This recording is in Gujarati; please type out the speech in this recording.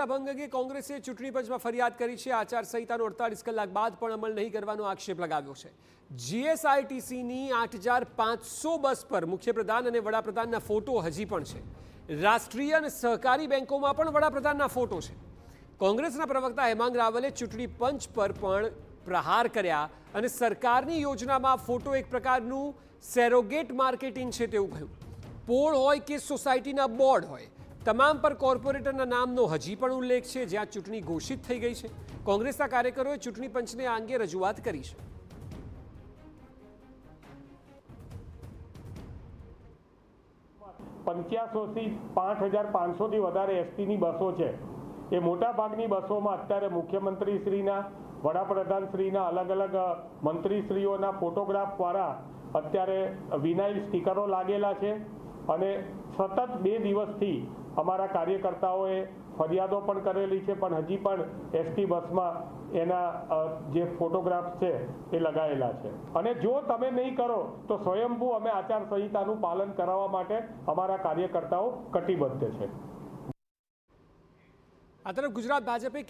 આચારસંહિતા ભંગ અંગે કોંગ્રેસે ચૂંટણી પંચમાં ફરિયાદ કરી છે। આચારસંહિતાનો 48 કલાક બાદ પણ અમલ નહીં કરવાનો આક્ષેપ લગાવ્યો છે। જીએસઆરટીસીની 8500 બસ પર મુખ્યપ્રધાન અને વડાપ્રધાનના ફોટો હજી પણ છે। રાષ્ટ્રીય અને સહકારી બેંકોમાં પણ વડાપ્રધાનના ફોટો છે। કોંગ્રેસના પ્રવક્તા હેમાંગ રાવલે ચૂંટણી પંચ પર પણ પ્રહાર કર્યા અને સરકારની યોજનામાં ફોટો એક પ્રકારનું સેરોગેટ માર્કેટિંગ છે તેવું કહ્યું। પોળ હોય કે સોસાયટીના બોર્ડ હોય, તમામ પર કોર્પોરેટરના નામનો હજી પણ ઉલ્લેખ છે। જ્યાં ચૂંટણી ઘોષિત થઈ ગઈ છે, કોંગ્રેસના કાર્યકરોએ ચૂંટણી પંચને આ અંગે રજૂઆત કરી છે। 8500 થી 5500 થી વધારે એસટીની બસો છે। એ મોટા ભાગની બસોમાં અત્યારે મુખ્યમંત્રીશ્રીના, વડાપ્રધાનશ્રીના, અલગ અલગ મંત્રીશ્રીઓના ફોટોગ્રાફવાળા અત્યારે વિનાઇલ સ્ટીકરો લાગેલા છે અને સતત 2 દિવસથી અમારા કાર્યકર્તાઓએ ફરિયાદો પણ કરેલી છે, પણ હજી પણ એસટી બસમાં એના જે ફોટોગ્રાફ્સ છે એ લગાવેલા છે। અને જો તમે નહીં કરો તો સ્વયંભૂ અમે આચારસંહિતાનું પાલન કરાવવા માટે અમારા કાર્યકર્તાઓ કટિબદ્ધ છે। આ તરફ ગુજરાત ભાજપે